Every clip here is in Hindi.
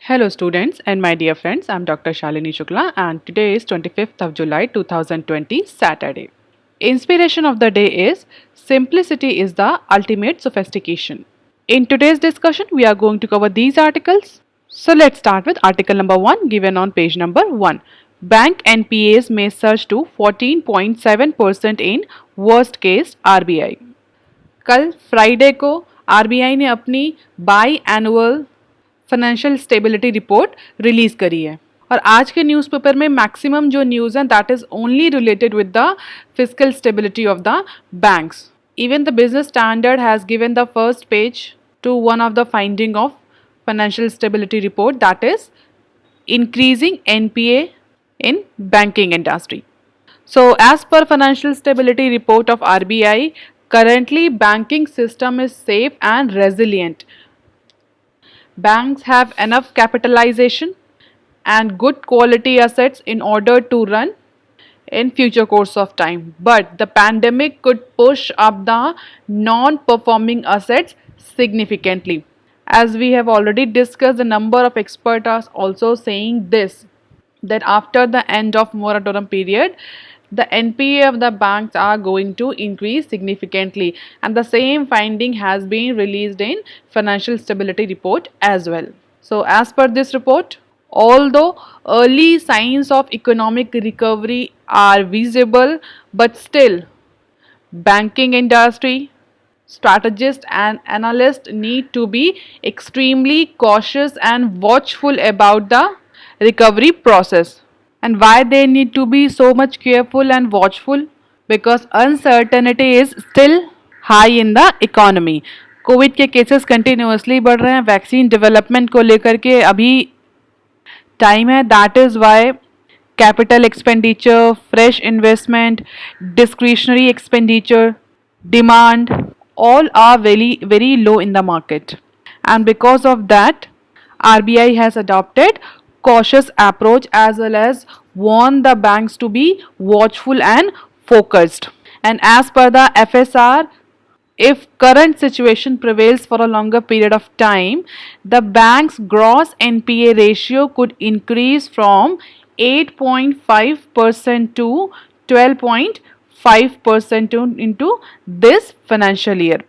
Hello students and my dear friends, I am Dr. Shalini Shukla and today is 25th of July 2020 Saturday. Inspiration of the day is simplicity is the ultimate sophistication. In today's discussion we are going to cover these articles. So let's start with article number 1 given on page number 1. Bank NPAs may surge to 14.7% in worst case RBI. कल फ्राइडे को आरबीआई ने अपनी by annual financial stability report release करी है और आज के न्यूज़पेपर में मैक्सिमम जो न्यूज़ है that is only related with the physical stability of the banks. Even the Business Standard has given the first page to one of the finding of financial stability report that is increasing NPA in banking industry. So as per financial stability report of RBI, currently banking system is safe and resilient. Banks have enough capitalization and good quality assets in order to run in future course of time. But the pandemic could push up the non-performing assets significantly. As we have already discussed, the number of experts are also saying this, that after the end of moratorium period, the NPA of the banks are going to increase significantly, and the same finding has been released in financial stability report as well. So as per this report, although early signs of economic recovery are visible, but still banking industry strategists and analysts need to be extremely cautious and watchful about the recovery process. And why they need to be so much careful and watchful? Because uncertainty is still high in the economy. Covid के केसेस कंटिन्यूसली बढ़ रहे हैं, वैक्सीन डेवलपमेंट को लेकर के अभी टाइम है. That is why capital expenditure, fresh investment, discretionary expenditure, demand all are very low in the market, and because of that RBI has adopted cautious approach as well as warn the banks to be watchful and focused. And as per the FSR, if current situation prevails for a longer period of time, the bank's gross NPA ratio could increase from 8.5% to 12.5% into this financial year.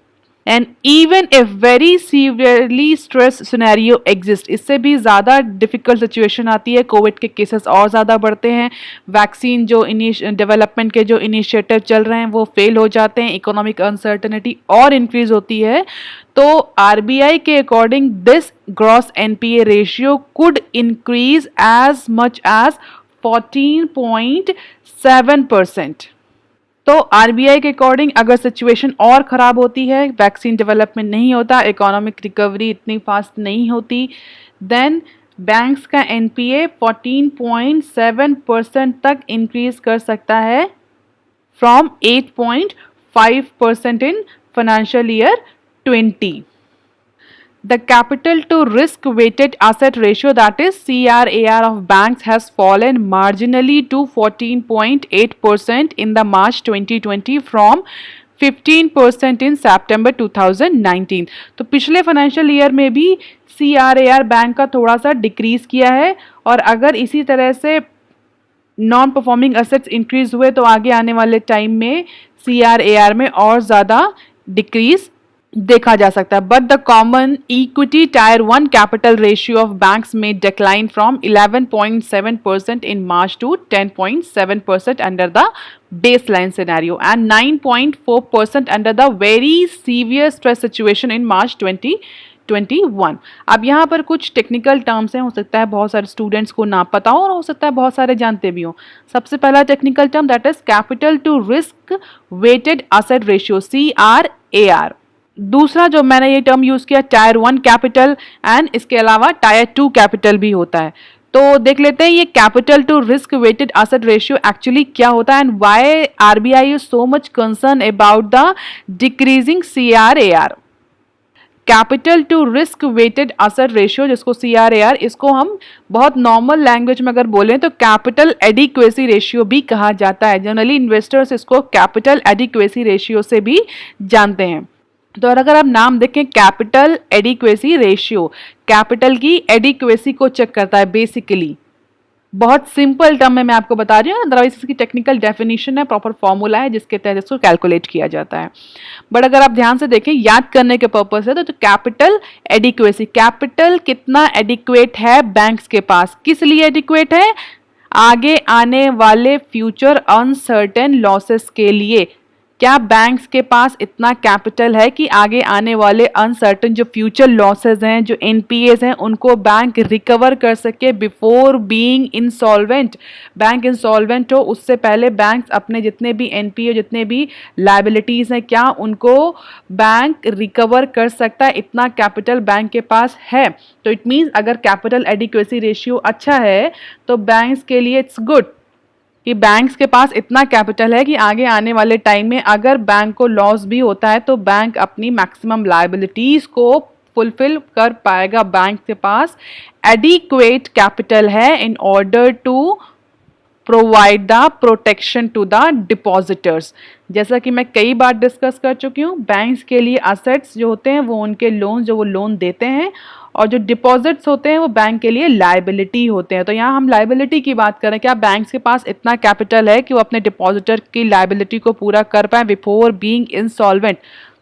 And even if very severely stress scenario exists, इससे भी ज़्यादा डिफ़िकल्ट सिचुएशन आती है, कोविड के केसेस और ज़्यादा बढ़ते हैं, वैक्सीन जो डेवलपमेंट के जो इनिशिएटिव चल रहे हैं वो फेल हो जाते हैं, इकोनॉमिक अनसर्टनिटी और इंक्रीज होती है, तो आरबीआई के according this gross NPA ratio could increase as much as 14.7%. तो आरबीआई के अकॉर्डिंग अगर सिचुएशन और ख़राब होती है, वैक्सीन डेवलपमेंट नहीं होता, इकोनॉमिक रिकवरी इतनी फास्ट नहीं होती, देन बैंक्स का एनपीए 14.7% तक इंक्रीज कर सकता है from 8.5% in financial year 20. The capital to risk weighted asset ratio, that is CRAR of banks, has fallen marginally to 14.8% in the March 2020 from 15% in September 2019. तो पिछले फाइनेंशियल ईयर में भी CRAR बैंक का थोड़ा सा डिक्रीज किया है, और अगर इसी तरह से नॉन परफॉर्मिंग एसेट्स इंक्रीज हुए तो आगे आने वाले टाइम में CRAR में और ज़्यादा डिक्रीज देखा जा सकता है. But the common equity tier 1 capital ratio of banks में decline from 11.7% in March to 10.7% under the baseline scenario and 9.4% under the very severe stress situation in March 2021. अब यहाँ पर कुछ टेक्निकल टर्म्स हैं, हो सकता है बहुत सारे स्टूडेंट्स को ना पता हो और हो सकता है बहुत सारे जानते भी हो. सबसे पहला technical term that is capital to risk weighted asset ratio CRAR. दूसरा जो मैंने ये टर्म यूज़ किया टायर 1 कैपिटल, एंड इसके अलावा टायर 2 कैपिटल भी होता है. तो देख लेते हैं ये capital to risk weighted asset ratio actually क्या होता है and why RBI is so much concern about the decreasing CRAR. Capital to risk weighted asset ratio जिसको CRAR, इसको हम बहुत नॉर्मल लैंग्वेज में अगर बोलें तो कैपिटल एडिक्वेसी रेशियो भी कहा जाता है. जनरली इन्वेस्टर्स इसको कैपिटल एडिक्वेसी रेशियो से भी जानते हैं. तो अगर आप नाम देखें कैपिटल एडिक्वेसी रेशियो, कैपिटल की एडिक्वेसी को चेक करता है बेसिकली। बहुत सिंपल टर्म में मैं आपको बता रही हूँ, अदरवाइज इसकी टेक्निकल डेफिनेशन है, प्रॉपर फॉर्मूला है जिसके तहत इसको कैलकुलेट किया जाता है। बट अगर आप ध्यान से देखें, याद करने के पर्पज से, तो कैपिटल एडिक्वेसी, कैपिटल कितना एडिक्वेट है बैंक्स के पास, किस लिए एडिक्वेट है, आगे आने वाले फ्यूचर अनसर्टेन लॉसेस के लिए। क्या बैंक्स के पास इतना कैपिटल है कि आगे आने वाले अनसर्टन जो फ्यूचर लॉसेस हैं, जो एनपीएस हैं, उनको बैंक रिकवर कर सके before being insolvent. Bank insolvent हो उससे पहले बैंक अपने जितने भी एनपीए, जितने भी लायबिलिटीज हैं, क्या उनको बैंक रिकवर कर सकता है, इतना कैपिटल बैंक के पास है। तो इट मीन्स अगर कैपिटल एडिक्वेसी रेशियो अच्छा है तो बैंक्स के लिए इट्स गुड कि बैंक्स के पास इतना कैपिटल है कि आगे आने वाले टाइम में अगर बैंक को लॉस भी होता है तो बैंक अपनी मैक्सिमम लायबिलिटीज को फुलफिल कर पाएगा। बैंक के पास एडिक्वेट कैपिटल है in order to provide the protection to the depositors. जैसा कि मैं कई बार डिस्कस कर चुकी हूँ, बैंक्स के लिए असेट्स जो होते हैं वो उनके लोन जो वो लोन देते हैं, और जो डिपॉजिट्स होते हैं वो बैंक के लिए लायबिलिटी होते हैं। तो यहाँ हम लायबिलिटी की बात करें, क्या बैंक्स के पास इतना कैपिटल है कि वो अपने डिपॉजिटर की लायबिलिटी को पूरा कर पाए बिफोर बीइंग इंसॉल्वेंट।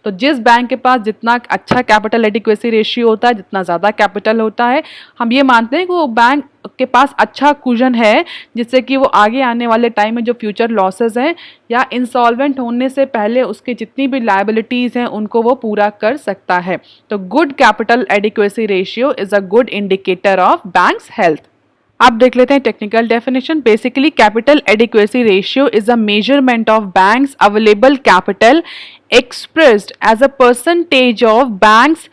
तो जिस बैंक के पास जितना अच्छा कैपिटल एडिक्वेसी रेशियो होता है, जितना ज़्यादा कैपिटल होता है, हम ये मानते हैं कि वो बैंक के पास अच्छा कुशन है जिससे कि वो आगे आने वाले टाइम में जो फ्यूचर लॉसेस हैं या इंसॉल्वेंट होने से पहले उसकी जितनी भी लायबिलिटीज़ हैं उनको वो पूरा कर सकता है। तो good capital adequacy ratio is a good indicator of banks health. आप देख लेते हैं technical definition. Basically capital adequacy ratio is a measurement of banks available capital expressed as a percentage of bank's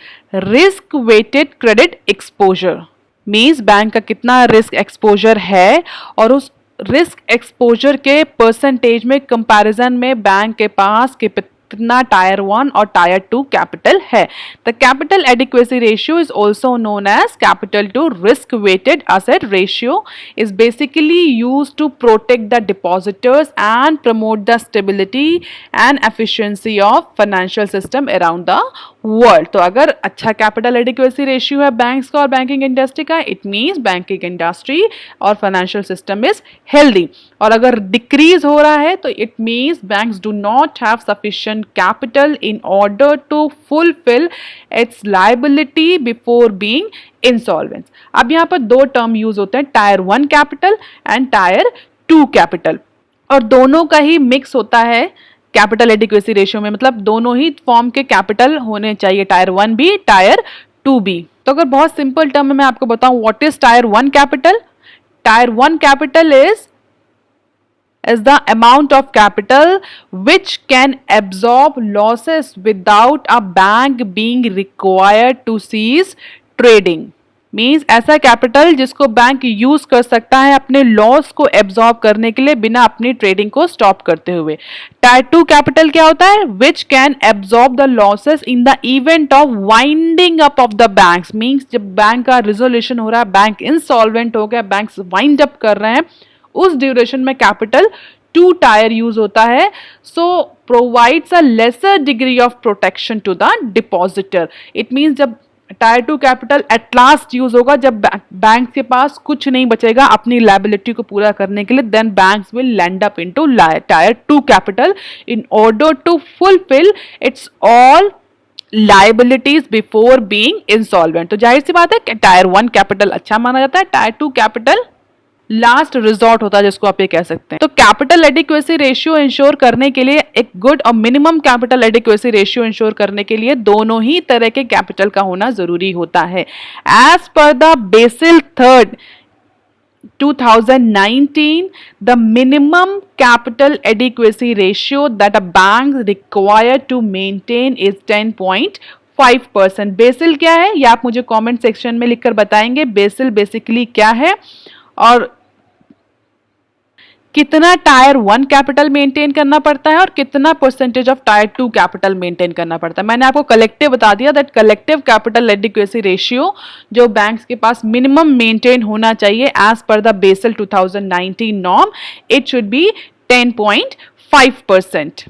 risk weighted credit exposure। Means bank का कितना रिस्क एक्सपोजर है और उस रिस्क एक्सपोजर के परसेंटेज में कंपैरिजन में बैंक के पास कितना टायर 1 और टायर 2 कैपिटल है। The capital adequacy ratio is also known as capital to risk weighted asset ratio, is basically use to protect the depositors and promote the stability and efficiency of financial system around the world. तो अगर अच्छा कैपिटल एडिक्वेसी रेशियो है बैंक्स का और बैंकिंग इंडस्ट्री का, इट मीन्स बैंकिंग इंडस्ट्री और फाइनेंशियल सिस्टम इज हेल्दी। और अगर डिक्रीज हो रहा है तो it means banks do not have sufficient capital in order to fulfill its liability before being insolvent। अब यहाँ पर दो टर्म यूज होते हैं, tyre 1 capital and tyre 2 capital, और दोनों का ही मिक्स होता है कैपिटल एडिक्वेसी रेशियो में। मतलब दोनों ही फॉर्म के कैपिटल होने चाहिए, टायर 1 भी टायर 2 भी। तो अगर बहुत सिंपल टर्म में मैं आपको बताऊं what is tyre 1 capital, tyre 1 capital is the amount of capital which can absorb losses without a bank being required to cease trading। Means ऐसा कैपिटल जिसको बैंक यूज कर सकता है अपने लॉस को एब्जॉर्ब करने के लिए बिना अपनी ट्रेडिंग को स्टॉप करते हुए। टायर 2 कैपिटल क्या होता है, which can absorb the losses in the event of winding up of the banks. Means जब बैंक का रिजोल्यूशन हो रहा है, बैंक इंसॉल्वेंट हो गया, बैंक वाइंड अप कर रहे हैं, उस ड्यूरेशन में कैपिटल 2 टायर यूज होता है। So provides a lesser degree of protection to the depositor. It means जब tier 2 capital at last use होगा, जब बैंक के पास कुछ नहीं बचेगा अपनी लायबिलिटी को पूरा करने के लिए, then banks will land up into tier 2 capital in order to fulfil its all liabilities before being insolvent. तो जाहिर सी बात है कि टायर 1 कैपिटल अच्छा माना जाता है, टायर 2 कैपिटल लास्ट रिजॉर्ट होता है जिसको आप ये कह सकते हैं। तो कैपिटल एडिक्वेसी रेशियो इंश्योर करने के लिए, एक गुड और minimum capital adequacy ratio ensure करने के लिए दोनों ही तरह के कैपिटल का होना जरूरी होता है। As per the Basel third 2019, the minimum capital adequacy ratio that a bank required to maintain is 10.5%। BECIL क्या है ये आप मुझे कमेंट सेक्शन में लिखकर बताएंगे। बेसिल बेसिकली क्या है और कितना टायर 1 कैपिटल मेंटेन करना पड़ता है और कितना percentage of tier 2 capital maintain करना पड़ता है। मैंने आपको कलेक्टिव बता दिया that collective capital adequacy ratio जो बैंक्स के पास मिनिमम मेंटेन होना चाहिए as per the Basel 2019 norm, it should be 10.5%।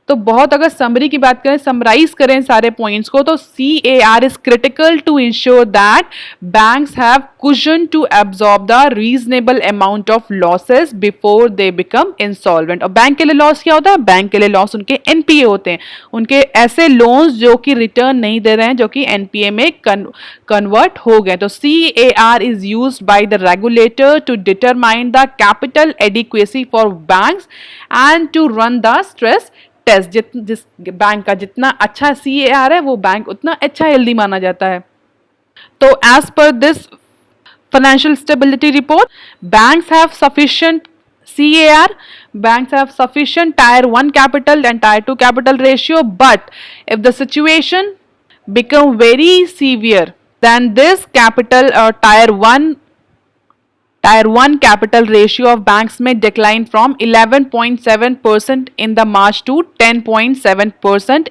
तो बहुत अगर समरी की बात करें, समराइज करें सारे पॉइंट्स को, तो CAR is critical to ensure that banks have cushion to absorb the reasonable amount of losses before they become insolvent. और बैंक के लिए लॉस क्या होता है? बैंक के लिए लॉस उनके NPA होते हैं, उनके ऐसे लोन्स जो कि रिटर्न नहीं दे रहे हैं, जो कि NPA में कन्वर्ट हो गए। तो CAR is used by the regulator to determine the capital adequacy for banks and to run the stress test. जिस बैंक का जितना अच्छा CAR है, वो बैंक उतना अच्छा हेल्दी माना जाता है। तो as per this financial stability report, banks have sufficient CAR, banks have sufficient tier 1 capital and tier 2 capital ratio, but if the situation become very severe, then this capital or tier 1 capital ratio of banks may decline from 11.7% in the March to 10.7%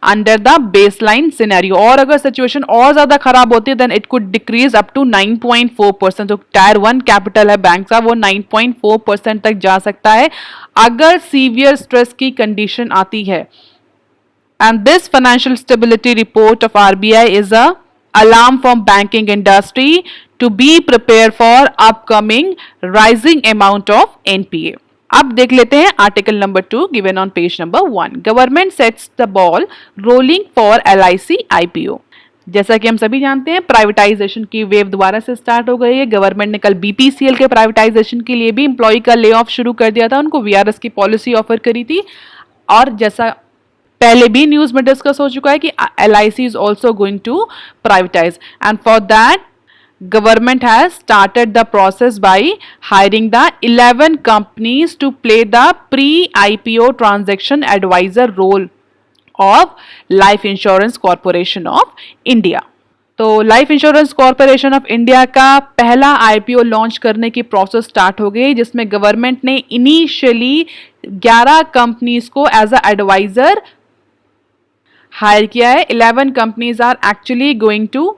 under the baseline scenario. और अगर सिचुएशन और ज्यादा खराब होती है, then it could decrease up to 9.4%। जो टायर 1 कैपिटल है बैंक का, वो 9.4% तक जा सकता है अगर सीवियर स्ट्रेस की कंडीशन आती है। And this financial stability report of RBI is a alarm from banking industry to be prepared for upcoming rising amount of NPA. अब देख लेते हैं article number 2 given on page number 1। Government sets the ball rolling for LIC IPO। जैसा कि हम सभी जानते हैं, प्राइवेटाइजेशन की वेव दोबारा से स्टार्ट हो गई है। गवर्नमेंट ने कल BPCL के प्राइवेटाइजेशन के लिए भी एम्प्लॉय का ले ऑफ शुरू कर दिया था, उनको VRS की पॉलिसी ऑफर करी थी। और जैसा पहले भी न्यूज में डिस्कस हो चुका है कि LIC is also going to privatise, and for that government has started the process by hiring the 11 companies to play the pre-IPO transaction advisor role of Life Insurance Corporation of India। तो life insurance corporation of India का पहला IPO लॉन्च करने की प्रोसेस स्टार्ट हो गई, जिसमें गवर्नमेंट ने इनिशियली 11 कंपनीज को एज अ एडवाइजर हायर किया है। 11 companies are actually going to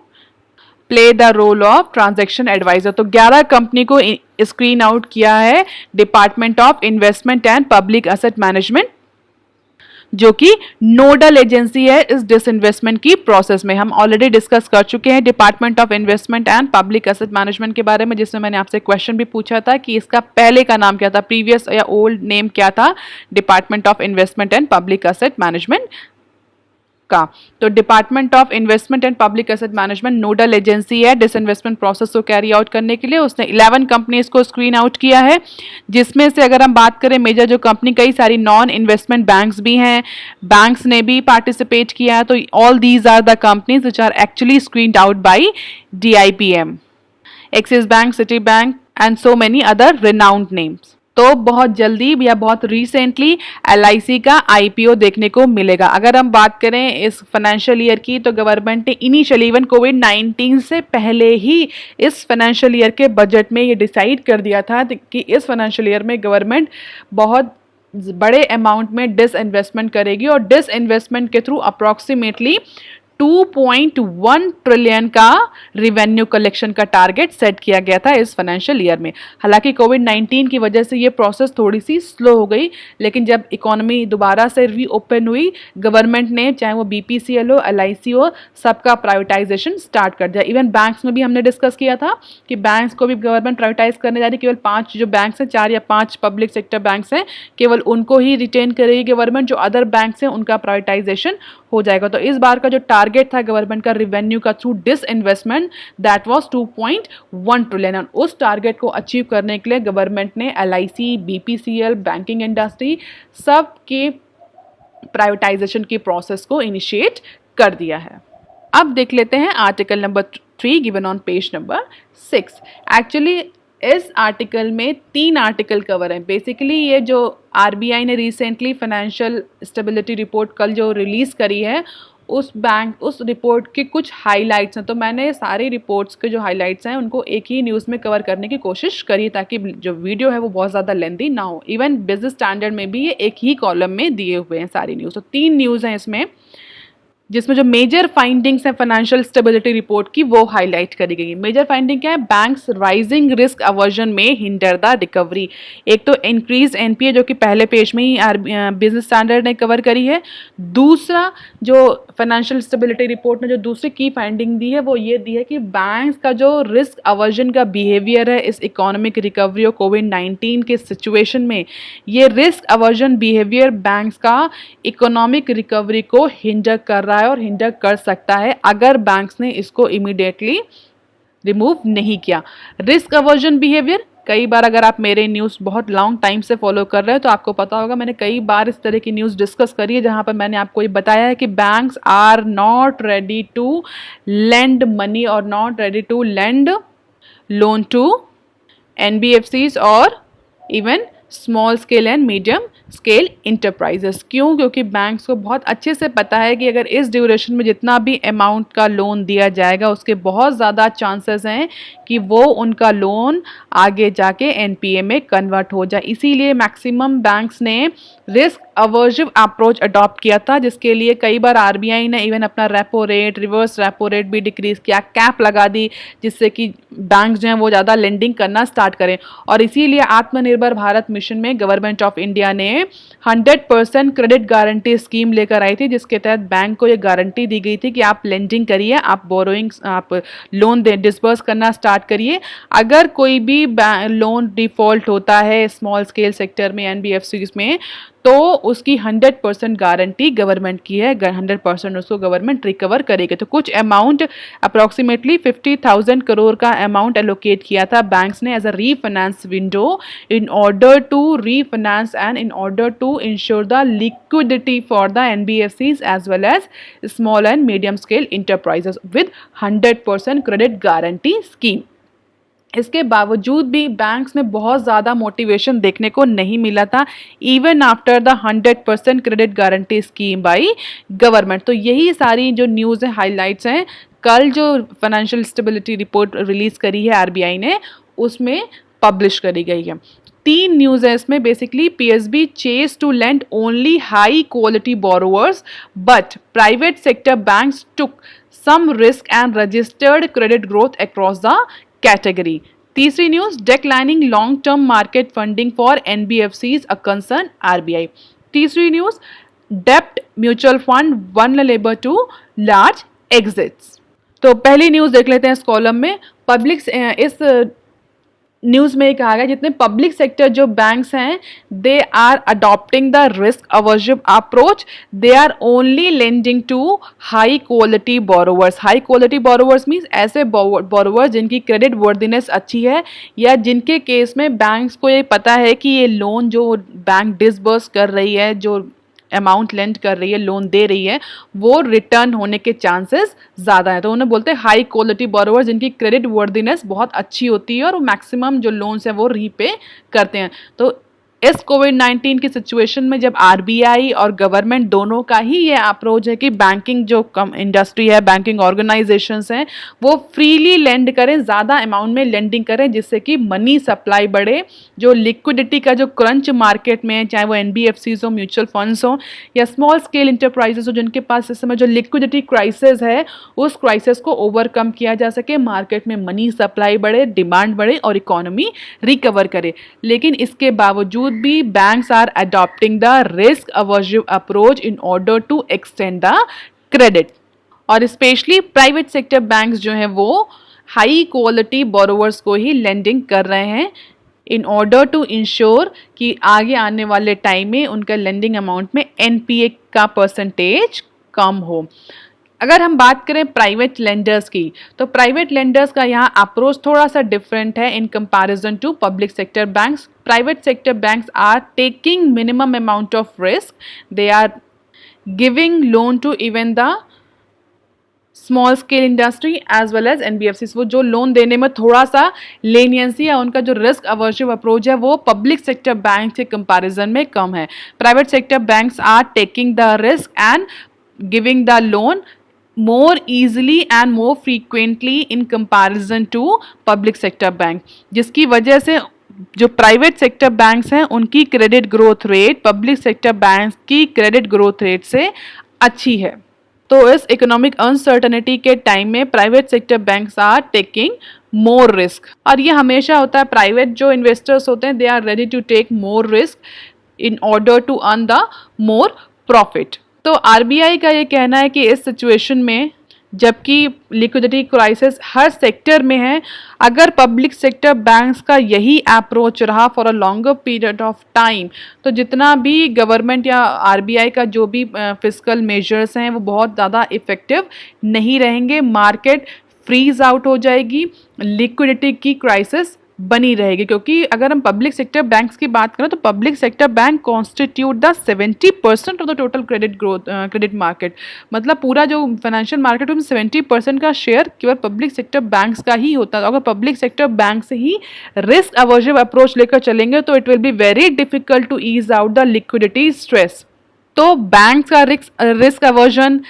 play the role of transaction adviser. तो 11 कंपनी को स्क्रीन आउट किया है department of investment and public asset management, जो कि नोडल एजेंसी है इस डिसइन्वेस्टमेंट की प्रोसेस में। हम ऑलरेडी डिस्कस कर चुके हैं department of investment and public asset management के बारे में, जिसमें मैंने आपसे क्वेश्चन भी पूछा था कि इसका पहले का नाम क्या था, प्रीवियस या ओल्ड नेम क्या था department of investment and public asset management का। तो department of investment and public asset management nodal agency है डिसइन्वेस्टमेंट प्रोसेस को कैरी आउट करने के लिए। उसने 11 कंपनीज को स्क्रीन आउट किया है, जिसमें से अगर हम बात करें मेजर जो कंपनी, कई सारी नॉन इन्वेस्टमेंट बैंक्स भी हैं, बैंक्स ने भी पार्टिसिपेट किया है। तो all these are the companies which are actually screened out by DIPM, Axis Bank, Citibank and so many other renowned names. तो बहुत जल्दी या बहुत रिसेंटली LIC का IPO देखने को मिलेगा। अगर हम बात करें इस फाइनेंशियल ईयर की, तो गवर्नमेंट ने इनिशियली इवन कोविड-19 से पहले ही इस फाइनेंशियल ईयर के बजट में ये डिसाइड कर दिया था कि इस फाइनेंशियल ईयर में गवर्नमेंट बहुत बड़े अमाउंट में डिसइन्वेस्टमेंट करेगी और डिसइन्वेस्टमेंट के थ्रू अप्रॉक्सीमेटली 2.1 ट्रिलियन का रिवेन्यू कलेक्शन का टारगेट सेट किया गया था इस फाइनेंशियल ईयर में। हालांकि कोविड-19 की वजह से ये प्रोसेस थोड़ी सी स्लो हो गई, लेकिन जब इकोनॉमी दोबारा से रीओपन हुई, गवर्नमेंट ने चाहे वो BPCL हो, LIC हो, सबका प्राइवेटाइजेशन स्टार्ट कर दिया। इवन बैंक्स में भी हमने डिस्कस किया था कि बैंक्स को भी गवर्नमेंट प्राइवेटाइज करने जा रही है। केवल 5 जो बैंक्स हैं, 4 या 5 पब्लिक सेक्टर बैंक्स हैं, केवल उनको ही रिटेन करेगी गवर्नमेंट। जो अदर बैंक्स हैं उनका प्राइवेटाइजेशन हो जाएगा। तो इस बार का जो टारगेट था गवर्नमेंट का रिवेन्यू का through disinvestment, that was 2.1 trillion. उस टारगेट को अचीव करने के लिए गवर्नमेंट ने LIC, BPCL, बैंकिंग इंडस्ट्री सब के प्राइवेटाइजेशन की प्रोसेस को इनिशिएट कर दिया है। अब देख लेते हैं article number 3 given on page number 6। Actually इस आर्टिकल में 3 आर्टिकल कवर हैं। बेसिकली ये जो RBI ने रिसेंटली फाइनेंशियल स्टेबिलिटी रिपोर्ट कल जो रिलीज़ करी है, उस रिपोर्ट के कुछ हाइलाइट्स हैं। तो मैंने सारी रिपोर्ट्स के जो हाइलाइट्स हैं उनको एक ही न्यूज़ में कवर करने की कोशिश करी, ताकि जो वीडियो है वो बहुत ज़्यादा लेंथी ना हो। इवन बिजनेस स्टैंडर्ड में भी ये एक ही कॉलम में दिए हुए हैं सारी न्यूज़। तो 3 न्यूज़ हैं इसमें। जिसमें जो मेजर फाइंडिंग्स हैं फाइनेंशियल स्टेबिलिटी रिपोर्ट की वो हाईलाइट करी गई है। मेजर फाइंडिंग क्या है? बैंक्स राइजिंग रिस्क अवर्जन में हिंडर द रिकवरी। एक तो इंक्रीज एनपीए जो कि पहले पेज में ही बिजनेस स्टैंडर्ड ने कवर करी है। दूसरा जो फाइनेंशियल स्टेबिलिटी रिपोर्ट ने जो दूसरी की फाइंडिंग दी है वो ये दी है कि बैंक्स का जो रिस्क अवर्जन का बिहेवियर है इस इकोनॉमिक रिकवरी और कोविड-19 के सिचुएशन में, ये रिस्क अवर्जन बिहेवियर बैंक्स का इकोनॉमिक रिकवरी को हिंडर कर रहा है और हिंडर कर सकता है अगर बैंक्स ने इसको इमीडिएटली रिमूव नहीं किया। रिस्क अवर्जन बिहेवियर, कई बार अगर आप मेरे न्यूज़ बहुत लॉन्ग टाइम से फॉलो कर रहे हैं तो आपको पता होगा मैंने कई बार इस तरह की न्यूज़ डिस्कस करी है जहां पर मैंने आपको ये बताया है कि banks are not ready to lend money और not ready to lend loan to NBFCs और even small scale and medium scale enterprises. क्यों? क्योंकि बैंक्स को बहुत अच्छे से पता है कि अगर इस ड्यूरेशन में जितना भी अमाउंट का लोन दिया जाएगा उसके बहुत ज़्यादा चांसेस हैं कि वो उनका लोन आगे जाके एनपीए में कन्वर्ट हो जाए। इसीलिए मैक्सिमम बैंक्स ने रिस्क अवर्सिव अप्रोच अडॉप्ट किया था, जिसके लिए कई बार आरबीआई ने इवन अपना repo rate, reverse repo rate भी डिक्रीज किया, कैप लगा दी, जिससे कि बैंक्स जो हैं वो ज़्यादा लेंडिंग करना स्टार्ट करें। और इसीलिए आत्मनिर्भर भारत मिशन में गवर्नमेंट ऑफ इंडिया ने 100% क्रेडिट गारंटी स्कीम लेकर आई थी, जिसके तहत बैंक को ये गारंटी दी गई थी कि आप लेंडिंग करिए, आप बोरोइंग, आप लोन दे डिसबर्स करना स्टार्ट करिए। अगर कोई भी लोन डिफॉल्ट होता है स्मॉल स्केल सेक्टर में, एनबीएफसीज में, तो उसकी 100% गारंटी गवर्नमेंट की है, 100% उसको गवर्नमेंट रिकवर करेगी। तो कुछ अमाउंट अप्रॉक्सीमेटली 50,000 करोड़ का अमाउंट एलोकेट किया था बैंक्स ने as a refinance window in order to refinance and in order to ensure the liquidity for the NBFCs as well as small and medium scale enterprises with 100% credit guarantee scheme. इसके बावजूद भी बैंक्स में बहुत ज़्यादा मोटिवेशन देखने को नहीं मिला था even after the 100% credit guarantee scheme by government. तो यही सारी जो न्यूज़ है, हाइलाइट्स हैं, कल जो फाइनेंशियल स्टेबिलिटी रिपोर्ट रिलीज़ करी है आरबीआई ने उसमें पब्लिश करी गई है। 3 न्यूज़ है इसमें। Basically PSB chase to lend only high quality borrowers but private sector banks took some risk and registered credit growth across the category. तीसरी news, declining long-term market funding for NBFCs a concern RBI. तीसरी news, debt mutual fund vulnerable to large exits. तो पहली न्यूज देख लेते हैं इस कॉलम में। पब्लिक, इस न्यूज़ में कहा गया जितने पब्लिक सेक्टर जो बैंक्स हैं they are adopting the risk aversive approach, they are only lending to high quality borrowers. High quality borrowers means ऐसे बोरोवर्स जिनकी क्रेडिट वर्दीनेस अच्छी है या जिनके केस में बैंक्स को ये पता है कि ये लोन जो बैंक डिसबर्स कर रही है, जो अमाउंट लेंड कर रही है, लोन दे रही है, वो रिटर्न होने के चांसेस ज़्यादा हैं। तो उन्हें बोलते हैं हाई क्वालिटी बोरोवर जिनकी क्रेडिट वर्दीनेस बहुत अच्छी होती है और मैक्सिमम जो लोन्स हैं वो रीपे करते हैं। तो इस कोविड-19 की सिचुएशन में जब आरबीआई और गवर्नमेंट दोनों का ही ये अप्रोच है कि बैंकिंग जो इंडस्ट्री है, बैंकिंग ऑर्गेनाइजेशंस हैं, वो फ्रीली लेंड करें, ज़्यादा अमाउंट में लेंडिंग करें जिससे कि मनी सप्लाई बढ़े। जो लिक्विडिटी का जो क्रंच मार्केट में, चाहे वो एनबीएफसीज हो, म्यूचुअल फंड्स हो या स्मॉल स्केल इंटरप्राइजेस हो, जिनके पास इस समय जो लिक्विडिटी क्राइसिस है उस क्राइसिस को ओवरकम किया जा सके, मार्केट में मनी सप्लाई बढ़े, डिमांड बढ़े और इकोनॉमी रिकवर करे। लेकिन इसके बावजूद भी banks are adopting the risk aversive approach in order to extend the credit। और स्पेशली प्राइवेट सेक्टर बैंक्स जो हैं वो हाई क्वालिटी बोरोवर्स को ही लेंडिंग कर रहे हैं इन ऑर्डर टू इंश्योर कि आगे आने वाले टाइम में उनका लेंडिंग अमाउंट में एनपीए का परसेंटेज कम हो। अगर हम बात करें प्राइवेट लेंडर्स की, तो प्राइवेट लेंडर्स का यहाँ अप्रोच थोड़ा सा डिफरेंट है in comparison to public sector banks. Private sector banks are taking minimum amount of risk, they are giving loan to even the small scale industry as well as NBFCs. वो जो लोन देने में थोड़ा सा लेनियंसी है, उनका जो रिस्क अवर्सिव अप्रोच है वो पब्लिक सेक्टर बैंक के कंपैरिजन में कम है। Private sector banks are taking the risk and giving the loan more easily and more frequently in comparison to public sector bank, जिसकी वजह से जो प्राइवेट सेक्टर बैंक्स हैं उनकी credit growth rate public sector banks की क्रेडिट ग्रोथ रेट से अच्छी है। तो इस इकोनॉमिक अनसर्टनिटी के टाइम में private sector banks are taking more risk, और ये हमेशा होता है, प्राइवेट जो इन्वेस्टर्स होते हैं they are ready to take more risk in order to earn the more profit. तो आरबीआई का ये कहना है कि इस सिचुएशन में, जबकि लिक्विडिटी क्राइसिस हर सेक्टर में है, अगर पब्लिक सेक्टर बैंक्स का यही अप्रोच रहा for a longer period of time, तो जितना भी गवर्नमेंट या आरबीआई का जो भी फिस्कल मेजर्स हैं वो बहुत ज़्यादा इफेक्टिव नहीं रहेंगे, मार्केट फ्रीज आउट हो जाएगी, लिक्विडिटी की क्राइसिस बनी रहेगी। क्योंकि अगर हम पब्लिक सेक्टर बैंक्स की बात करें तो public sector bank constitute the 70% of the total credit market, मतलब पूरा जो फाइनेंशियल मार्केट में 70% का शेयर केवल पब्लिक सेक्टर बैंक्स का ही होता है। अगर पब्लिक सेक्टर बैंक से ही रिस्क अवर्सिव अप्रोच लेकर चलेंगे तो it will be very difficult to ease out the liquidity stress. तो बैंक का risk aversion,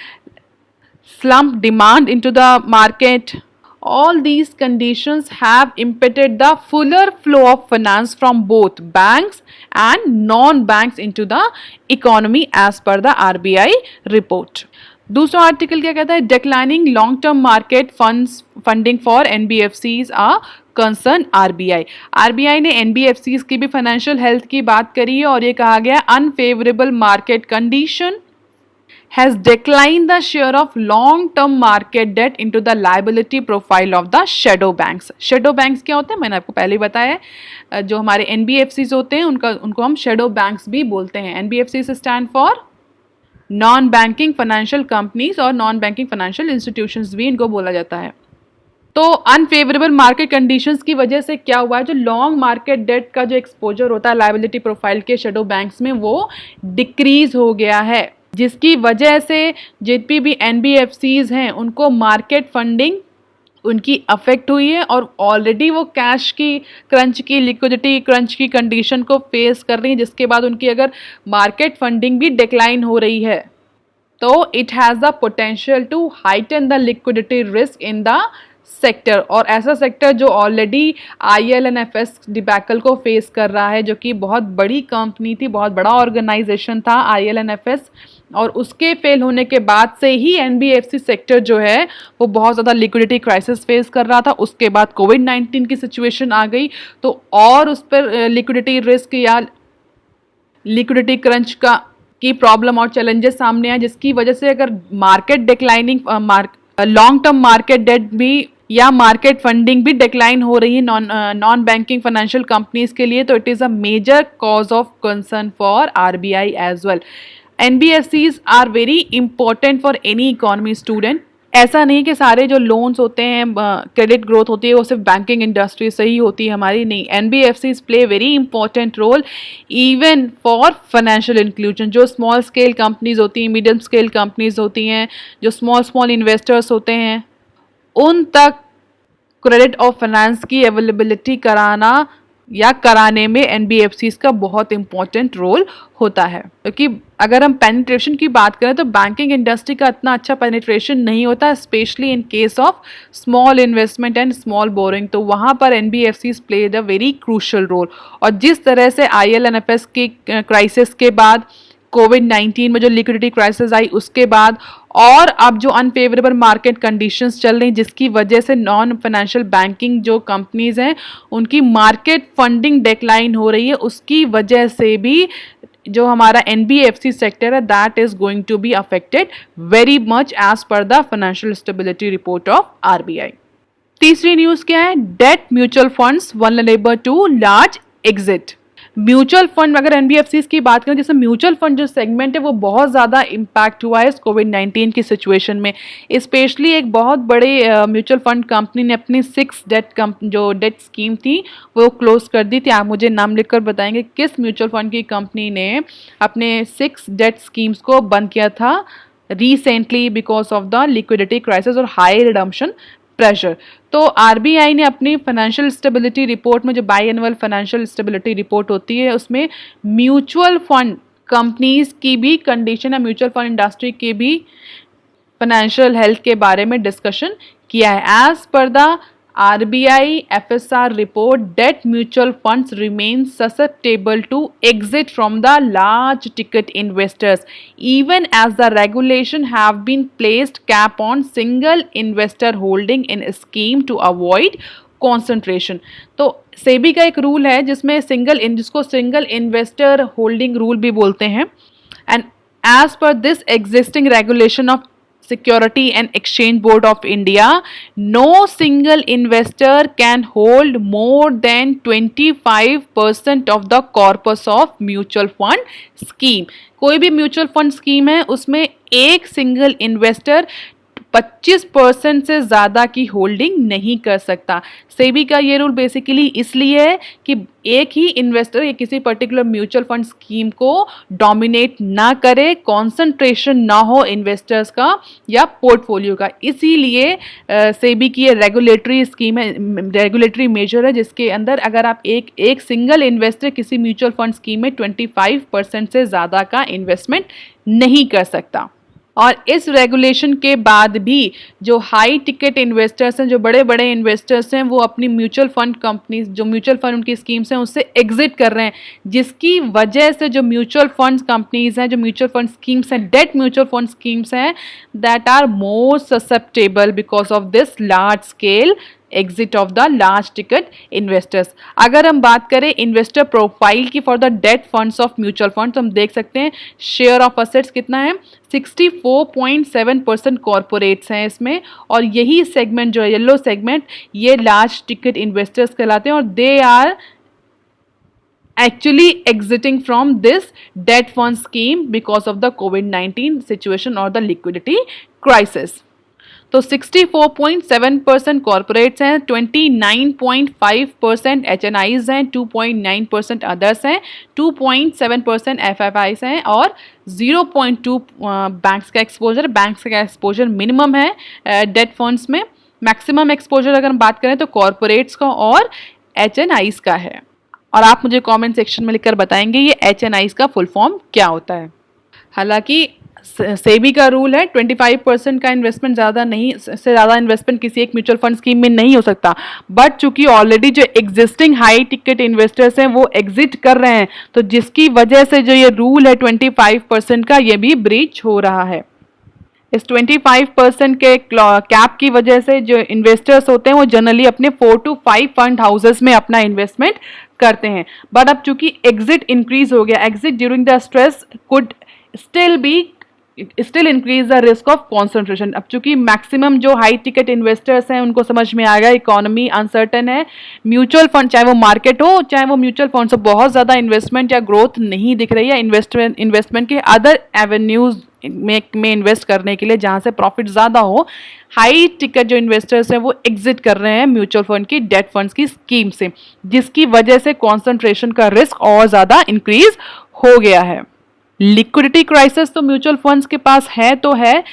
slump demand into the market, all these conditions have impeded the fuller flow of finance from both banks and non-banks into the economy as per the RBI report. दूसरा आर्टिकल क्या कहता है, declining long term market funding for NBFCs a concern RBI. RBI ने एनबीएफसीज की भी फाइनेंशियल हेल्थ की बात करी है और ये कहा गया unfavourable market condition has declined the share of long-term market debt into the liability profile of the shadow banks. Shadow banks क्या होते हैं, मैंने आपको पहले ही बताया है, जो हमारे NBFCs होते हैं उनको हम shadow banks भी बोलते हैं। NBFCs stand for non banking financial companies और नॉन बैंकिंग फाइनेंशियल इंस्टीट्यूशंस भी इनको बोला जाता है। तो अनफेवरेबल मार्केट कंडीशंस की वजह से क्या हुआ है, जो लॉन्ग मार्केट डेट का जो एक्सपोजर होता है लायबिलिटी प्रोफाइल के शेडो बैंक्स में वो डिक्रीज हो गया है, जिसकी वजह से जितनी भी एनबीएफसीज हैं उनको मार्केट फंडिंग उनकी अफेक्ट हुई है और ऑलरेडी वो कैश की क्रंच की लिक्विडिटी क्रंच की कंडीशन को फेस कर रही है, जिसके बाद उनकी अगर मार्केट फंडिंग भी डिक्लाइन हो रही है तो it has the potential to heighten the liquidity risk in the sector. और ऐसा सेक्टर जो ऑलरेडी आईएलएनएफएस डिबैकल को फेस कर रहा है, जो कि बहुत बड़ी कंपनी थी, बहुत बड़ा ऑर्गेनाइजेशन था आईएलएनएफएस, और उसके फेल होने के बाद से ही एनबीएफसी सेक्टर जो है वो बहुत ज़्यादा लिक्विडिटी क्राइसिस फेस कर रहा था। उसके बाद कोविड-19 की सिचुएशन आ गई तो और उस पर लिक्विडिटी रिस्क या लिक्विडिटी क्रंच की प्रॉब्लम और चैलेंजेस सामने आए, जिसकी वजह से अगर market declining long term market debt भी या मार्केट फंडिंग भी डिक्लाइन हो रही है नॉन बैंकिंग फाइनेंशियल कंपनीज के लिए, तो it is a major cause of concern for RBI as well. NBFCs are very important for any economy student. ऐसा नहीं कि सारे जो लोन्स होते हैं क्रेडिट ग्रोथ होती है वो सिर्फ बैंकिंग इंडस्ट्री से ही होती है, हमारी नहीं। NBFCs play very important role even for financial inclusion. जो स्मॉल स्केल कंपनीज होती हैं, मीडियम स्केल कंपनीज होती हैं, जो स्मॉल इन्वेस्टर्स होते हैं, उन तक क्रेडिट और फाइनेंस की अवेलेबिलिटी कराना या कराने में एनबीएफसीज का बहुत इंपॉर्टेंट रोल होता है। क्योंकि अगर हम पेनिट्रेशन की बात करें तो बैंकिंग इंडस्ट्री का इतना अच्छा पेनिट्रेशन नहीं होता, specially in case of small investment and small borrowing, तो वहाँ पर NBFCs played a very crucial role. और जिस तरह से आईएलएनएफएस की क्राइसिस के बाद, कोविड-19 में जो लिक्विडिटी क्राइसिस आई उसके बाद, और अब जो अनफेवरेबल मार्केट कंडीशंस चल रही जिसकी वजह से नॉन फाइनेंशियल बैंकिंग जो कंपनीज हैं उनकी मार्केट फंडिंग डिक्लाइन हो रही है, उसकी वजह से भी जो हमारा एनबीएफसी सेक्टर है that is going to be affected very much as per the financial stability report of RBI. तीसरी न्यूज़ क्या है, debt mutual funds vulnerable to large exit. Mutual fund, अगर एनबीएफसीज की बात करें, जैसे म्यूचुअल फंड जो सेगमेंट है वो बहुत ज़्यादा इम्पैक्ट हुआ है इस कोविड-19 की सिचुएशन में। स्पेशली एक बहुत बड़े म्यूचुअल फंड कंपनी ने अपनी 6 जो डेट स्कीम थी वो क्लोज कर दी थी। आप मुझे नाम लिखकर बताएंगे किस म्यूचुअल फंड की कंपनी ने अपने 6 डेट स्कीम्स को बंद किया था recently because of the liquidity crisis और हाई रिडम्पशन प्रेशर। तो आरबीआई ने अपनी फाइनेंशियल स्टेबिलिटी रिपोर्ट में, जो by annual financial stability report होती है, उसमें म्यूचुअल फंड कंपनीज की भी कंडीशन है, म्यूचुअल फंड इंडस्ट्री की भी फाइनेंशियल हेल्थ के बारे में डिस्कशन किया है। As per the RBI FSR report debt mutual funds remain susceptible to exit from the large ticket investors even as the regulation have been placed cap on single investor holding in a scheme to avoid concentration. तो सेबी का एक रूल है जिसमें जिसको सिंगल इन्वेस्टर होल्डिंग रूल भी बोलते हैं, and as per this existing regulation of Security and Exchange Board of India, no single investor can hold more than 25% of the corpus of mutual fund scheme. कोई भी म्यूचुअल फंड स्कीम है उसमें एक सिंगल इन्वेस्टर 25% से ज़्यादा की होल्डिंग नहीं कर सकता. सेबी का ये रूल बेसिकली इसलिए है कि एक ही इन्वेस्टर या किसी पर्टिकुलर म्यूचुअल फंड स्कीम को डोमिनेट ना करे, कॉन्सेंट्रेशन ना हो इन्वेस्टर्स का या पोर्टफोलियो का. इसीलिए सेबी की ये रेगुलेटरी स्कीम है, रेगुलेटरी मेजर है, जिसके अंदर अगर आप एक सिंगल इन्वेस्टर किसी म्यूचुअल फंड स्कीम में 25% से ज़्यादा का इन्वेस्टमेंट नहीं कर सकता. और इस रेगुलेशन के बाद भी जो हाई टिकट इन्वेस्टर्स हैं, जो बड़े बड़े इन्वेस्टर्स हैं, वो अपनी म्यूचुअल फंड कंपनीज, जो म्यूचुअल फंड उनकी स्कीम्स हैं, उससे एग्जिट कर रहे हैं, जिसकी वजह से जो म्यूचुअल फंड कंपनीज हैं, जो म्यूचुअल फंड स्कीम्स हैं, डेट म्यूचुअल फंड स्कीम्स हैं, that are more susceptible because of this large scale exit of the large ticket investors. अगर हम बात करें इन्वेस्टर प्रोफाइल की for the debt funds of mutual fund, तो हम देख सकते हैं शेयर ऑफ असेट्स कितना है, 64.7% कॉरपोरेट्स हैं इसमें, और यही सेगमेंट जो है येलो सेगमेंट, ये लार्ज टिकट इन्वेस्टर्स कहलाते हैं, और दे आर actually exiting from this debt fund scheme because of the COVID-19 situation or the liquidity crisis. तो 64.7% कॉरपोरेट्स हैं, 29.5% HNIs हैं, 2.9% अदर्स हैं, 2.7% FFIs हैं, और 0.2 बैंक्स का एक्सपोजर. बैंक्स का एक्सपोजर मिनिमम है डेट फंड्स में. मैक्सिमम एक्सपोजर अगर हम बात करें तो कॉरपोरेट्स का और HNIs का है. और आप मुझे कमेंट सेक्शन में लिखकर बताएंगे ये HNIs का फुल फॉर्म क्या होता है. हालांकि सेबी का रूल है 25% का इन्वेस्टमेंट ज़्यादा नहीं, से ज़्यादा इन्वेस्टमेंट किसी एक म्यूचुअल फंड स्कीम में नहीं हो सकता, बट चूंकि ऑलरेडी जो एग्जिस्टिंग हाई टिकट इन्वेस्टर्स हैं वो एग्जिट कर रहे हैं, तो जिसकी वजह से जो ये रूल है 25% का, ये भी ब्रीच हो रहा है. इस 25% के कैप की वजह से जो इन्वेस्टर्स होते हैं वो जनरली अपने 4 to 5 फंड हाउसेस में अपना इन्वेस्टमेंट करते हैं. बट अब चूंकि एग्जिट इंक्रीज हो गया, exit during the stress could still increase the risk of concentration. अब चूंकि मैक्सिमम जो हाई टिकट इन्वेस्टर्स हैं उनको समझ में आ गया इकोनॉमी अनसर्टन है, म्यूचुअल फंड चाहे वो मार्केट हो चाहे वो म्यूचुअल फंड, से बहुत ज़्यादा इन्वेस्टमेंट या ग्रोथ नहीं दिख रही है. इन्वेस्टमेंट के अदर एवेन्यूज में इन्वेस्ट करने के लिए जहाँ से प्रॉफिट ज़्यादा हो, हाई टिकट जो इन्वेस्टर्स हैं वो एग्जिट कर रहे हैं म्यूचुअल फंड की डेट फंड्स की स्कीम से, जिसकी वजह से कॉन्सेंट्रेशन का रिस्क और ज़्यादा इंक्रीज हो गया है. लिक्विडिटी क्राइसिस तो म्यूचुअल फंड्स के पास है तो है,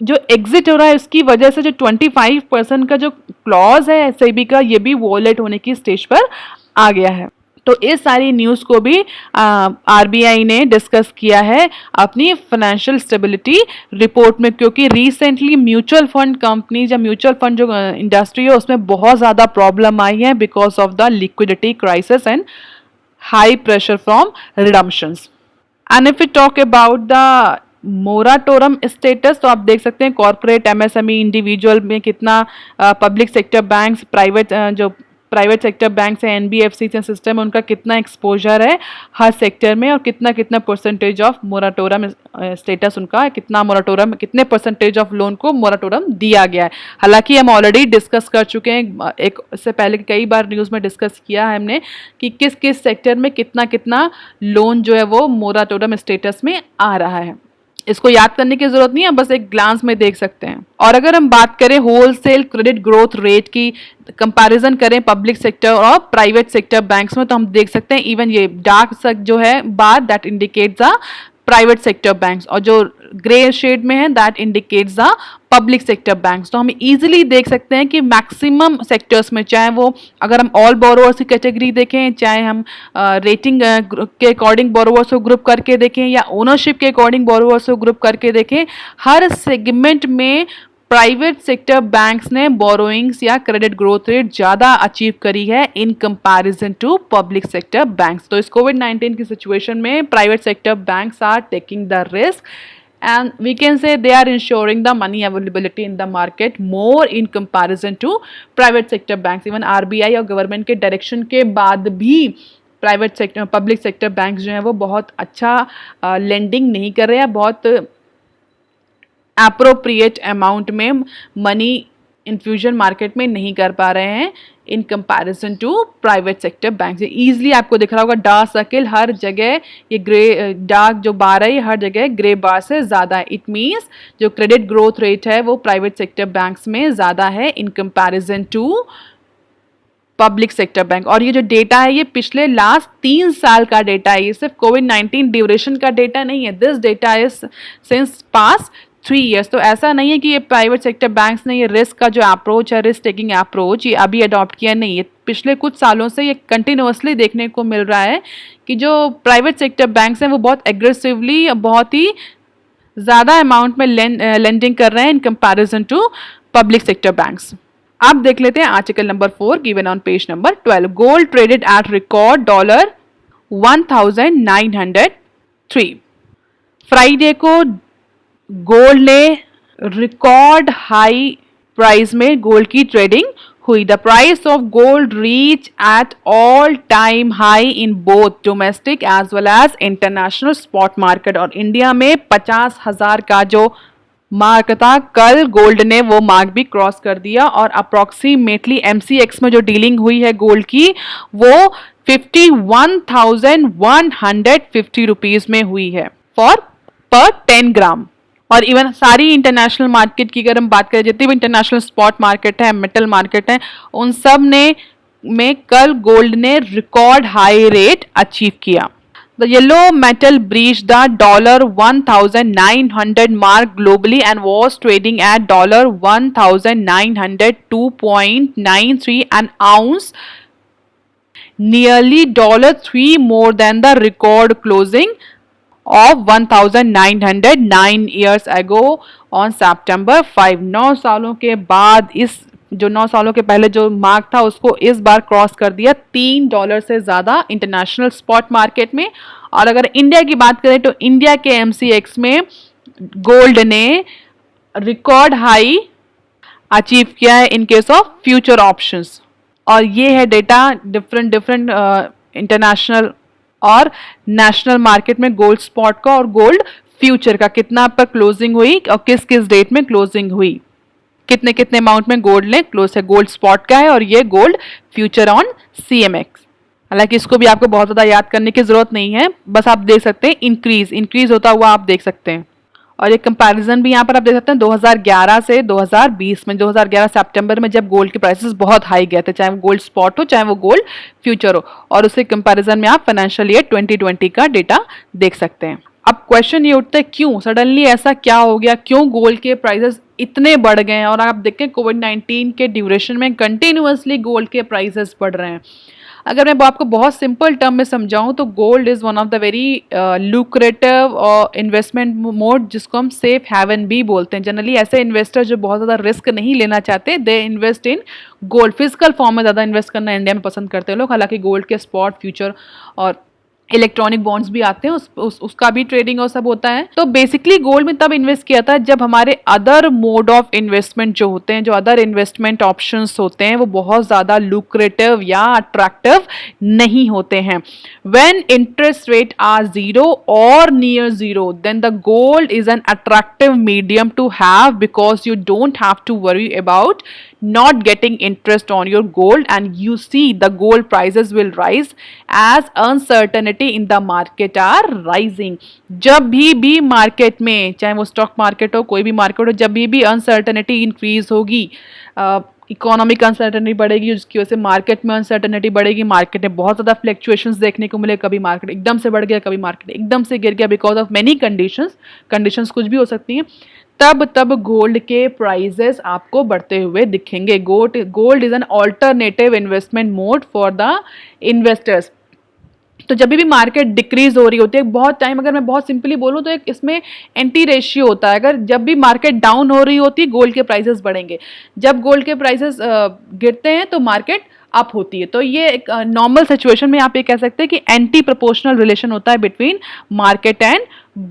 जो एग्जिट हो रहा है उसकी वजह से जो 25% का जो क्लॉज है सेबी का, ये भी वॉलेट होने की स्टेज पर आ गया है. तो इस सारी न्यूज़ को भी आरबीआई ने डिस्कस किया है अपनी फाइनेंशियल स्टेबिलिटी रिपोर्ट में, क्योंकि रिसेंटली म्यूचुअल फंड कंपनीज या म्यूचुअल फंड जो इंडस्ट्री है उसमें बहुत ज़्यादा प्रॉब्लम आई है because of the liquidity crisis and high pressure from redemptions. And if you talk about the moratorium status, तो आप देख सकते हैं कॉर्पोरेट, एमएसएमई, इंडिविजुअल में कितना, public sector banks, private sector banks हैं, एनबीएफसी से सिस्टम है, उनका कितना एक्सपोजर है हर सेक्टर में, और कितना परसेंटेज ऑफ मोराटोरम स्टेटस उनका है, कितने परसेंटेज ऑफ लोन को मोराटोरम दिया गया है. हालांकि हम ऑलरेडी डिस्कस कर चुके हैं, एक इससे पहले कई बार न्यूज़ में डिस्कस किया है हमने कि किस किस सेक्टर में कितना लोन जो है वो मोराटोरम स्टेटस में आ रहा है. इसको याद करने की जरूरत नहीं है, बस एक ग्लांस में देख सकते हैं. और अगर हम बात करें होलसेल क्रेडिट ग्रोथ रेट की, कंपैरिजन करें पब्लिक सेक्टर और प्राइवेट सेक्टर बैंक्स में, तो हम देख सकते हैं इवन ये डार्क जो है bar, that indicates the private sector banks, और जो ग्रे शेड में है that indicates the public sector banks. तो हम इजीली देख सकते हैं कि मैक्सिमम सेक्टर्स में, चाहे वो अगर हम ऑल बोरोवर्स की कैटेगरी देखें, चाहे हम रेटिंग के अकॉर्डिंग बोरोवर्स को ग्रुप करके देखें, या ओनरशिप के अकॉर्डिंग बोरोवर्स को ग्रुप करके देखें, हर सेगमेंट में प्राइवेट सेक्टर बैंक्स ने बोरोइंग्स या क्रेडिट ग्रोथ रेट ज़्यादा अचीव करी है in comparison to public sector banks. तो इस कोविड-19 की सिचुएशन में private sector banks are taking the risk and we can say they are ensuring the money availability in the market more in comparison to private sector banks. Even RBI और गवर्नमेंट के डायरेक्शन के बाद भी private sector public sector banks जो हैं वो बहुत अच्छा लेंडिंग नहीं कर रहे हैं, बहुत अप्रोप्रिएट अमाउंट में मनी इन्फ्यूजन मार्केट में नहीं कर पा रहे हैं in comparison to private sector bank. Easily आपको दिख रहा होगा डार्क सर्किल हर जगह, ये ग्रे डार्क जो बार है हर जगह ग्रे बार से ज़्यादा है। इट मीन्स जो क्रेडिट ग्रोथ रेट है वो प्राइवेट सेक्टर बैंक्स में ज़्यादा है in comparison to public sector bank. और ये जो डेटा है ये पिछले लास्ट 3 साल का डेटा है, ये सिर्फ कोविड-19 ड्यूरेशन का डेटा नहीं है। This data is since past 3 years। तो ऐसा नहीं है कि ये प्राइवेट सेक्टर बैंक्स ने ये रिस्क का जो अप्रोच है, रिस्क टेकिंग अप्रोच, ये अभी अडॉप्ट किया नहीं है। पिछले कुछ सालों से ये कंटिन्यूअसली देखने को मिल रहा है कि जो प्राइवेट सेक्टर बैंक्स हैं वो बहुत एग्रेसिवली, बहुत ही ज़्यादा अमाउंट में लेंडिंग कर रहे हैं in comparison to public sector banks. अब देख लेते हैं article number 4 given on page number 12। Gold traded at record $1,903। Friday को गोल्ड ने रिकॉर्ड हाई प्राइस में गोल्ड की ट्रेडिंग हुई। The price of gold reach at all time high in both domestic as well as international spot market. और इंडिया में 50,000 का जो मार्क था, कल गोल्ड ने वो मार्क भी क्रॉस कर दिया और अप्रोक्सीमेटली MCX में जो डीलिंग हुई है गोल्ड की वो 51,150 रुपीज में हुई है फॉर पर 10 ग्राम। और इवन सारी इंटरनेशनल मार्केट की अगर हम बात करें, जितनी भी इंटरनेशनल स्पॉट मार्केट है, मेटल मार्केट है, उन सब ने में कल गोल्ड ने रिकॉर्ड हाई रेट अचीव किया। The yellow metal breached the $1,900 mark globally and was trading at $1,902.93 an ounce, nearly $3 more than the record closing of 1,909 years ago on September 5। 9 सालों के बाद इस जो 9 सालों के पहले जो मार्क था उसको इस बार क्रॉस कर दिया $3 से ज़्यादा इंटरनेशनल स्पॉट मार्केट में। और अगर इंडिया की बात करें तो इंडिया के MCX में गोल्ड ने रिकॉर्ड हाई अचीव किया है इन केस ऑफ फ्यूचर ऑप्शंस। और ये है डेटा डिफरेंट इंटरनेशनल और नेशनल मार्केट में गोल्ड स्पॉट का और गोल्ड फ्यूचर का कितना पर क्लोजिंग हुई और किस किस डेट में क्लोजिंग हुई, कितने कितने अमाउंट में गोल्ड ने क्लोज है। गोल्ड स्पॉट का है और ये गोल्ड फ्यूचर ऑन CMX। हालांकि इसको भी आपको बहुत ज़्यादा याद करने की जरूरत नहीं है, बस आप देख सकते हैं इंक्रीज होता हुआ आप देख सकते हैं। और एक कंपैरिजन भी यहाँ पर आप देख सकते हैं 2011 से 2020 में। 2011 सितंबर में जब गोल्ड के प्राइसेस बहुत हाई गए थे, चाहे वो गोल्ड स्पॉट हो चाहे वो गोल्ड फ्यूचर हो, और उसके कंपैरिजन में आप फाइनेंशियल ईयर 2020 का डेटा देख सकते हैं। अब क्वेश्चन ये उठता है क्यों सडनली ऐसा क्या हो गया, क्यों गोल्ड के प्राइसेस इतने बढ़ गए हैं। और आप देखें कोविड-19 के ड्यूरेशन में कंटिन्यूअसली गोल्ड के प्राइसेस बढ़ रहे हैं। अगर मैं आपको बहुत सिंपल टर्म में समझाऊं तो gold is one of the very lucrative investment mode, जिसको हम सेफ हैवन भी बोलते हैं। जनरली ऐसे इन्वेस्टर जो बहुत ज़्यादा रिस्क नहीं लेना चाहते, they invest in gold. Physical form में ज़्यादा इन्वेस्ट करना इंडिया में पसंद करते हैं लोग। हालांकि गोल्ड के स्पॉट, फ्यूचर और इलेक्ट्रॉनिक बॉन्ड्स भी आते हैं, उसका भी ट्रेडिंग और सब होता है। तो बेसिकली गोल्ड में तब इन्वेस्ट किया था जब हमारे अदर मोड ऑफ इन्वेस्टमेंट जो होते हैं, जो अदर इन्वेस्टमेंट ऑप्शंस होते हैं, वो बहुत ज़्यादा लुक्रेटिव या अट्रैक्टिव नहीं होते हैं। When interest rate are zero और near zero, then the gold is an attractive medium to have, because you don't have to worry about not getting interest on your gold, and you see the gold prices will rise as uncertainty in the market are rising। जब भी मार्केट में, चाहे वो स्टॉक मार्केट हो, कोई भी मार्केट हो, जब भी अनसर्टेनिटी इंक्रीज होगी, इकोनॉमिक अनसर्टेनिटी बढ़ेगी, उसकी वजह से मार्केट में अनसर्टेनिटी बढ़ेगी, मार्केट में बहुत ज़्यादा फ्लक्चुएशंस देखने को मिले, कभी मार्केट एकदम से बढ़ गया, कभी मार्केट एकदम से गिर गया, बिकॉज ऑफ मेनी कंडीशंस कुछ भी हो सकती हैं। तब गोल्ड के प्राइजेस आपको बढ़ते हुए दिखेंगे। Gold is an alternative investment mode for the investors. तो जब भी मार्केट डिक्रीज हो रही होती है, बहुत टाइम, अगर मैं बहुत सिंपली बोलूँ तो एक इसमें एंटी रेशियो होता है। अगर जब भी मार्केट डाउन हो रही होती है, गोल्ड के प्राइसेस बढ़ेंगे, जब गोल्ड के प्राइसेस गिरते हैं तो मार्केट अप होती है। तो ये एक नॉर्मल सिचुएशन में आप ये कह सकते हैं कि एंटी प्रोपोर्शनल रिलेशन होता है बिटवीन मार्केट एंड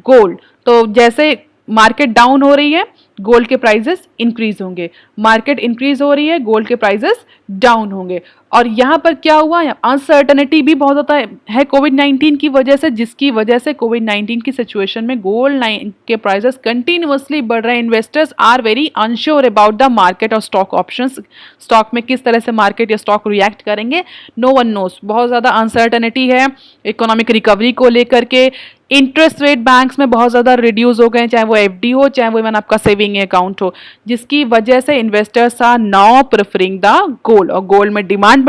गोल्ड। तो जैसे मार्केट डाउन हो रही है, गोल्ड के प्राइसेस इंक्रीज होंगे, मार्केट इंक्रीज हो रही है, गोल्ड के प्राइसेस डाउन होंगे। और यहाँ पर क्या हुआ, अनसर्टनिटी भी बहुत होता है कोविड-19 की वजह से, जिसकी वजह से कोविड-19 की सिचुएशन में गोल्ड के प्राइसेस कंटिन्यूअसली बढ़ रहे हैं। Investors are very unsure about the market और स्टॉक ऑप्शंस, स्टॉक में किस तरह से मार्केट या स्टॉक रिएक्ट करेंगे, नो वन नोस। बहुत ज़्यादा अनसर्टनिटी है इकोनॉमिक रिकवरी को लेकर के। इंटरेस्ट रेट बैंक्स में बहुत ज़्यादा रिड्यूस हो गए, चाहे वो एफडी हो, चाहे वो इवन आपका सेविंग अकाउंट हो, जिसकी वजह से investors are now preferring the gold. और गोल्ड में डिमांड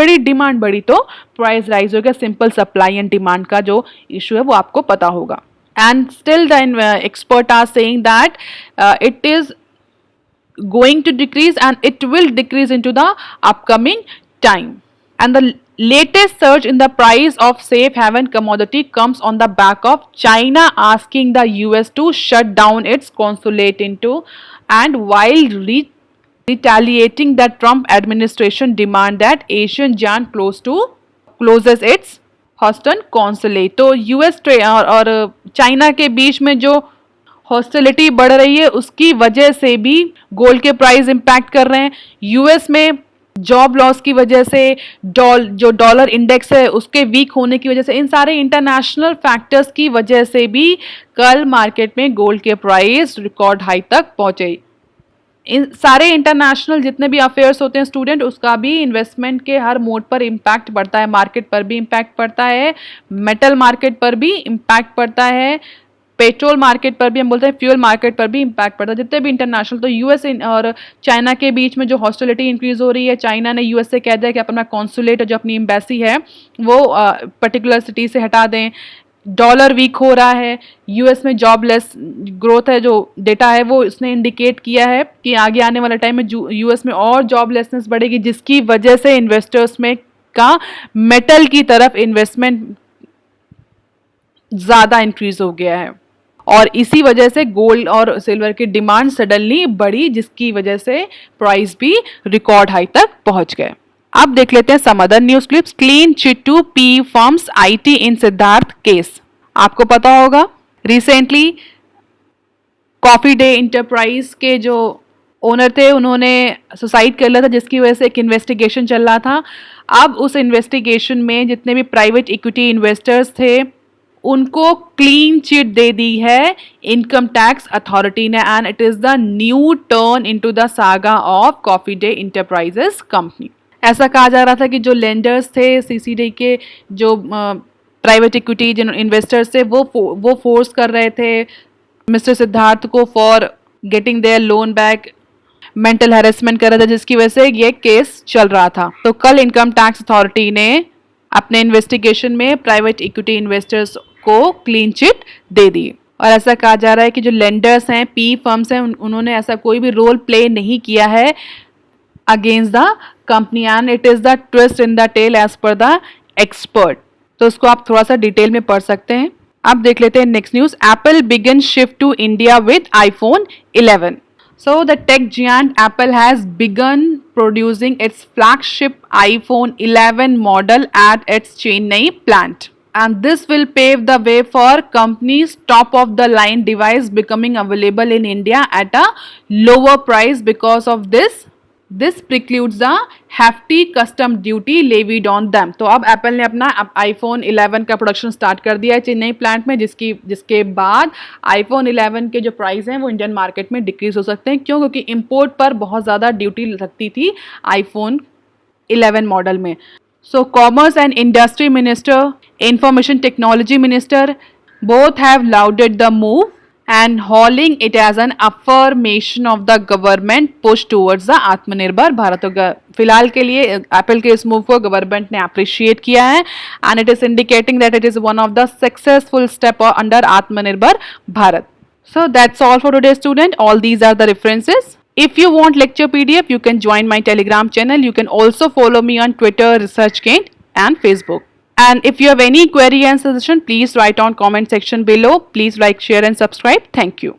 बढ़ी तो प्राइस राइज हो गया। सिंपल सप्लाई एंड डिमांड का जो इशू है वो आपको पता होगा। And still the expert are saying that it is going to decrease and it will decrease into the upcoming time. And the latest surge in the price of safe haven commodity comes on the back of China asking the US to shut down its consulate into, and while retaliating the Trump administration demand that Asian giant closes its Houston consulate. तो यूएस और चाइना के बीच में जो हॉस्टिलिटी बढ़ रही है उसकी वजह से भी गोल्ड के प्राइस इंपैक्ट कर रहे हैं। यूएस में जॉब लॉस की वजह से, जो डॉलर इंडेक्स है उसके वीक होने की वजह से, इन सारे इंटरनेशनल फैक्टर्स की वजह से भी कल मार्केट में गोल्ड के प्राइस रिकॉर्ड हाई तक पहुंचे। इन सारे इंटरनेशनल जितने भी अफेयर्स होते हैं स्टूडेंट, उसका भी इन्वेस्टमेंट के हर मोड पर इम्पैक्ट पड़ता है। मार्केट पर भी इम्पैक्ट पड़ता है, मेटल मार्केट पर भी इम्पैक्ट पड़ता है, पेट्रोल मार्केट पर भी, हम बोलते हैं फ्यूल मार्केट पर भी इम्पैक्ट पड़ता है, जितने भी इंटरनेशनल। तो यूएस और चाइना के बीच में जो हॉस्टिलिटी इंक्रीज हो रही है, चाइना ने यूएस से कह दिया कि अपना कॉन्सुलेट, जो अपनी एम्बेसी है वो पर्टिकुलर सिटी से हटा दें। डॉलर वीक हो रहा है, यूएस में जॉबलेस ग्रोथ है, जो डेटा है वो उसने इंडिकेट किया है कि आगे आने वाले टाइम में यूएस में और जॉबलेसनेस बढ़ेगी, जिसकी वजह से इन्वेस्टर्स में का मेटल की तरफ इन्वेस्टमेंट ज़्यादा इंक्रीज हो गया है। और इसी वजह से गोल्ड और सिल्वर की डिमांड सडनली बढ़ी, जिसकी वजह से प्राइस भी रिकॉर्ड हाई तक पहुंच गए। अब देख लेते हैं some other news clips. Clean chit to P firms IT in Siddhartha case. आपको पता होगा रिसेंटली कॉफी डे इंटरप्राइज के जो ओनर थे उन्होंने सुसाइड कर लिया था, जिसकी वजह से एक इन्वेस्टिगेशन चल रहा था। अब उस इन्वेस्टिगेशन में जितने भी प्राइवेट इक्विटी इन्वेस्टर्स थे उनको क्लीन चिट दे दी है इनकम टैक्स अथॉरिटी ने, and it is the new turn into the saga of coffee day enterprises company. ऐसा कहा जा रहा था कि जो लेंडर्स थे सीसीडी के, जो प्राइवेट इक्विटी जिन इन्वेस्टर्स थे, वो फोर्स कर रहे थे मिस्टर सिद्धार्थ को for getting there loan back, mental harassment कर रहा था, जिसकी वजह से ये केस चल रहा था। तो कल इनकम टैक्स अथॉरिटी ने अपने इन्वेस्टिगेशन में प्राइवेट इक्विटी इन्वेस्टर्स को क्लीन चिट दे दी। और ऐसा कहा जा रहा है कि जो लेंडर्स हैं, पी फर्म्स हैं, उन्होंने ऐसा कोई भी रोल प्ले नहीं किया है against the company, and it is the twist in the tale as per the expert. तो इसको आप थोड़ा सा डिटेल में पढ़ सकते हैं। अब देख लेते हैं next news. Apple begin shift to India with iPhone 11। So the tech giant Apple has begun producing its flagship iPhone 11 model at its Chennai plant. And this will pave the way for company's top of the line device becoming available in India at a lower price. Because of this precludes the hefty custom duty levied on them. तो अब एप्पल ने अपना आईफोन 11 का प्रोडक्शन स्टार्ट कर दिया है चेन्नई प्लांट में, जिसके बाद आईफोन 11 के जो प्राइस हैं वो इंडियन मार्केट में डिक्रीज हो सकते हैं। क्यों? क्योंकि इंपोर्ट पर बहुत ज़्यादा ड्यूटी लगती थी आईफोन 11 मॉडल में। सो commerce and industry minister, information technology minister, both have lauded the move and hauling it as an affirmation of the government push towards the आत्मनिर्भर भारत। फिलहाल के लिए एप्पल के इस मूव को गवर्नमेंट ने अप्रिशिएट किया है, and it is indicating that it is one of the successful step under आत्मनिर्भर Bharat. So that's all for today student. All these are the references. If you want lecture PDF, you can join my Telegram channel. You can also follow me on Twitter, ResearchGate and Facebook. And if you have any query and suggestion, please write on comment section below. Please like, share and subscribe. Thank you.